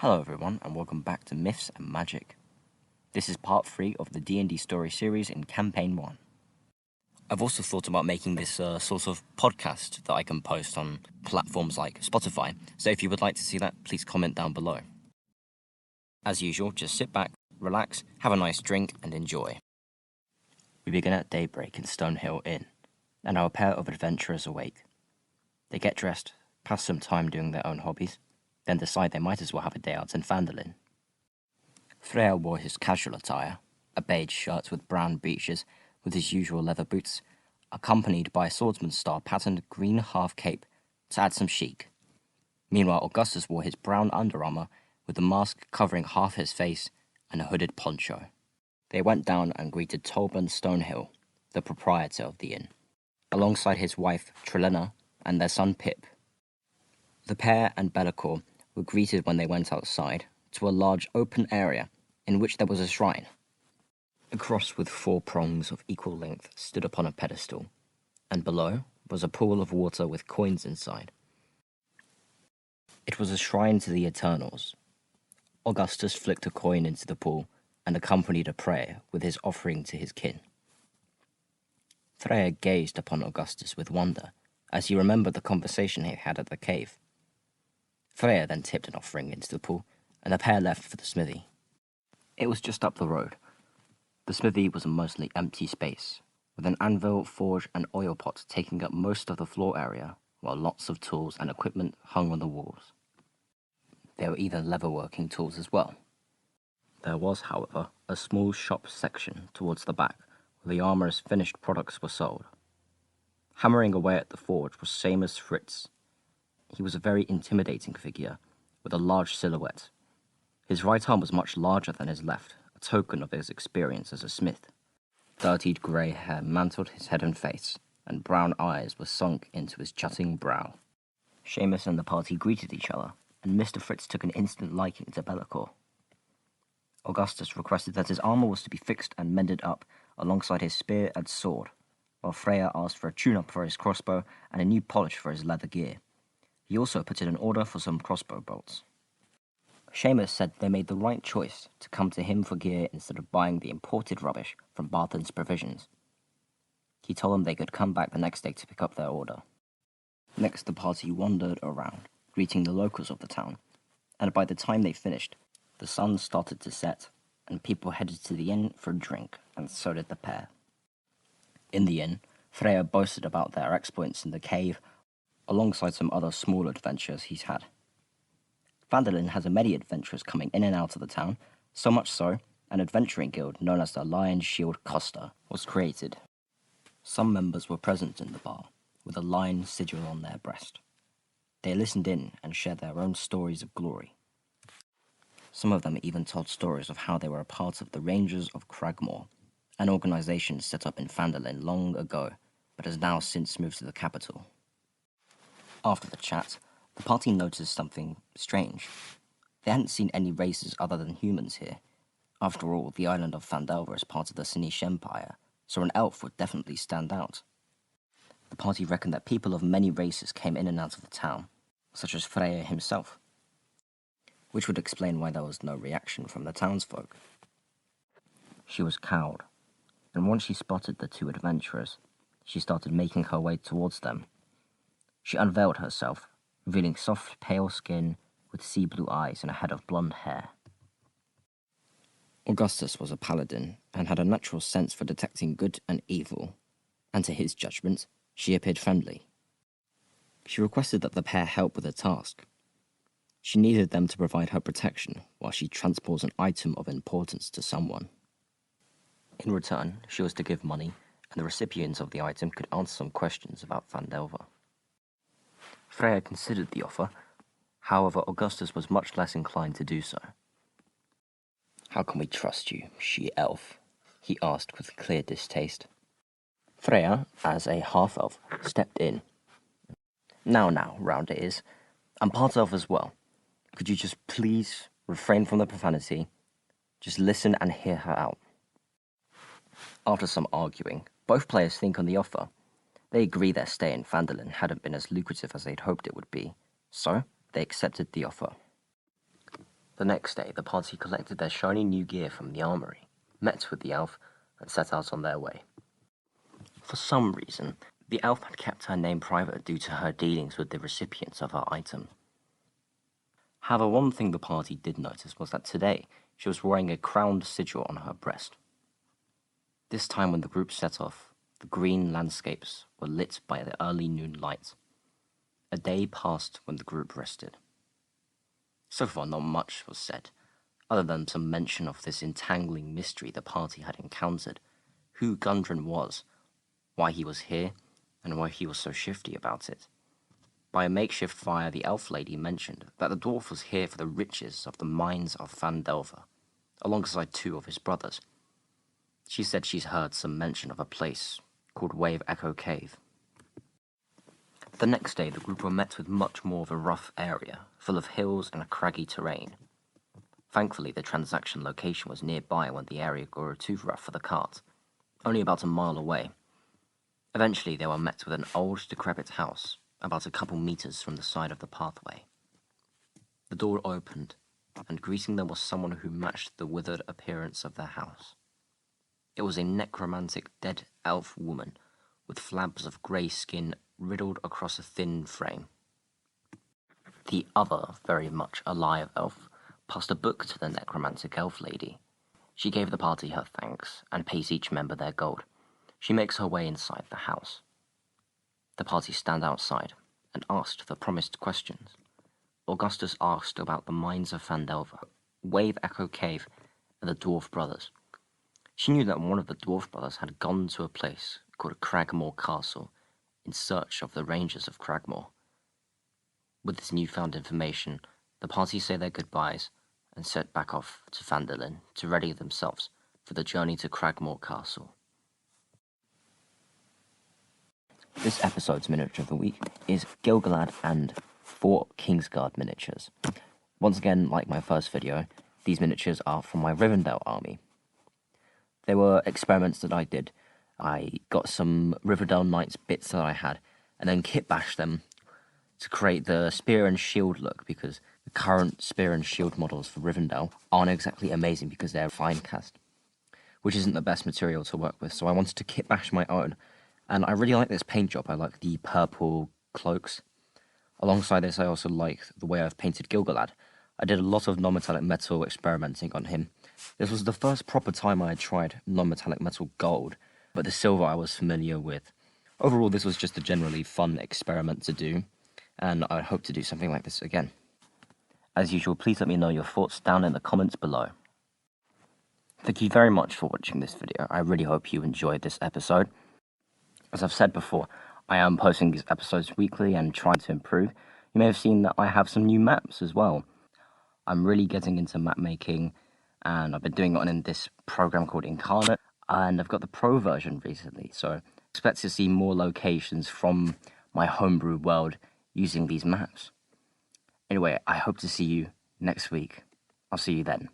Hello everyone, and welcome back to Myths and Magic. This is part 3 of the D&D story series in Campaign 1. I've also thought about making this sort of podcast that I can post on platforms like Spotify, so if you would like to see that, please comment down below. As usual, just sit back, relax, have a nice drink, and enjoy. We begin at daybreak in Stonehill Inn, and our pair of adventurers awake. They get dressed, pass some time doing their own hobbies, then decide they might as well have a day out in Phandalin. Freya wore his casual attire, a beige shirt with brown breeches, with his usual leather boots, accompanied by a swordsman's star-patterned green half-cape to add some chic. Meanwhile, Augustus wore his brown under armor with a mask covering half his face and a hooded poncho. They went down and greeted Tolban Stonehill, the proprietor of the inn, alongside his wife Trelena and their son Pip. The pair and Bellicor were greeted when they went outside to a large open area in which there was a shrine. A cross with 4 prongs of equal length stood upon a pedestal, and below was a pool of water with coins inside. It was a shrine to the Eternals. Augustus flicked a coin into the pool and accompanied a prayer with his offering to his kin. Freya gazed upon Augustus with wonder as he remembered the conversation he had at the cave. Freya then tipped an offering into the pool, and the pair left for the smithy. It was just up the road. The smithy was a mostly empty space, with an anvil, forge, and oil pot taking up most of the floor area, while lots of tools and equipment hung on the walls. There were even leatherworking tools as well. There was, however, a small shop section towards the back, where the armorer's finished products were sold. Hammering away at the forge was Seamus Fritz. He was a very intimidating figure, with a large silhouette. His right arm was much larger than his left, a token of his experience as a smith. Dirtied grey hair mantled his head and face, and brown eyes were sunk into his jutting brow. Seamus and the party greeted each other, and Mr. Fritz took an instant liking to Bellicor. Augustus requested that his armor was to be fixed and mended up alongside his spear and sword, while Freya asked for a tune-up for his crossbow and a new polish for his leather gear. He also put in an order for some crossbow bolts. Seamus said they made the right choice to come to him for gear instead of buying the imported rubbish from Barthen's Provisions. He told them they could come back the next day to pick up their order. Next, the party wandered around, greeting the locals of the town, and by the time they finished, the sun started to set, and people headed to the inn for a drink, and so did the pair. In the inn, Freya boasted about their exploits in the cave, alongside some other small adventures he's had. Phandalin has many adventurers coming in and out of the town, so much so, an adventuring guild known as the Lion Shield Costa was created. Some members were present in the bar, with a lion sigil on their breast. They listened in and shared their own stories of glory. Some of them even told stories of how they were a part of the Rangers of Cragmore, an organization set up in Phandalin long ago, but has now since moved to the capital. After the chat, the party noticed something strange. They hadn't seen any races other than humans here. After all, the island of Phandelver is part of the Sinish Empire, so an elf would definitely stand out. The party reckoned that people of many races came in and out of the town, such as Freya himself, which would explain why there was no reaction from the townsfolk. She was cowed, and once she spotted the 2 adventurers, she started making her way towards them. She unveiled herself, revealing soft, pale skin with sea blue eyes and a head of blonde hair. Augustus was a paladin and had a natural sense for detecting good and evil, and to his judgment, she appeared friendly. She requested that the pair help with a task. She needed them to provide her protection while she transports an item of importance to someone. In return, she was to give money, and the recipient of the item could answer some questions about Phandelver. Freya considered the offer, however Augustus was much less inclined to do so. "How can we trust you, she-elf?" he asked with clear distaste. Freya, as a half-elf, stepped in. Now, round ears, I'm part-elf as well. Could you just please refrain from the profanity? Just listen and hear her out. After some arguing, both players think on the offer. They agree their stay in Phandalin hadn't been as lucrative as they'd hoped it would be, so they accepted the offer. The next day, the party collected their shiny new gear from the armory, met with the elf, and set out on their way. For some reason, the elf had kept her name private due to her dealings with the recipients of her item. However, one thing the party did notice was that today she was wearing a crowned sigil on her breast. This time when the group set off, the green landscapes were lit by the early noon light. A day passed when the group rested. So far, not much was said, other than some mention of this entangling mystery the party had encountered, who Gundren was, why he was here, and why he was so shifty about it. By a makeshift fire, the elf lady mentioned that the dwarf was here for the riches of the mines of Phandelver, alongside 2 of his brothers. She said she's heard some mention of a place called Wave Echo Cave. The next day, the group were met with much more of a rough area, full of hills and a craggy terrain. Thankfully, the transaction location was nearby when the area grew too rough for the cart, only about a mile away. Eventually, they were met with an old, decrepit house, about a couple meters from the side of the pathway. The door opened, and greeting them was someone who matched the withered appearance of their house. It was a necromantic dead elf woman, with flabs of grey skin riddled across a thin frame. The other, very much alive elf, passed a book to the necromantic elf lady. She gave the party her thanks, and pays each member their gold. She makes her way inside the house. The party stand outside, and asked the promised questions. Augustus asked about the mines of Phandelver, Wave Echo Cave, and the Dwarf Brothers. She knew that one of the Dwarf Brothers had gone to a place called Cragmore Castle in search of the Rangers of Cragmore. With this newfound information, the party say their goodbyes and set back off to Phandalin to ready themselves for the journey to Cragmore Castle. This episode's miniature of the week is Gilgalad and 4 Kingsguard miniatures. Once again, like my first video, these miniatures are from my Rivendell army. They were experiments that I did. I got some Rivendell Knights bits that I had, and then kit bashed them to create the spear and shield look, because the current spear and shield models for Rivendell aren't exactly amazing because they're fine cast, which isn't the best material to work with, so I wanted to kit bash my own. And I really like this paint job. I like the purple cloaks. Alongside this, I also like the way I've painted Gilgalad. I did a lot of non-metallic metal experimenting on him. This was the first proper time I had tried non-metallic metal gold, but the silver I was familiar with. Overall, this was just a generally fun experiment to do, and I hope to do something like this again. As usual, please let me know your thoughts down in the comments below. Thank you very much for watching this video. I really hope you enjoyed this episode. As I've said before, I am posting these episodes weekly and trying to improve. You may have seen that I have some new maps as well. I'm really getting into map making, and I've been doing it on this program called Incarnate, and I've got the pro version recently, so expect to see more locations from my homebrew world using these maps. Anyway, I hope to see you next week. I'll see you then.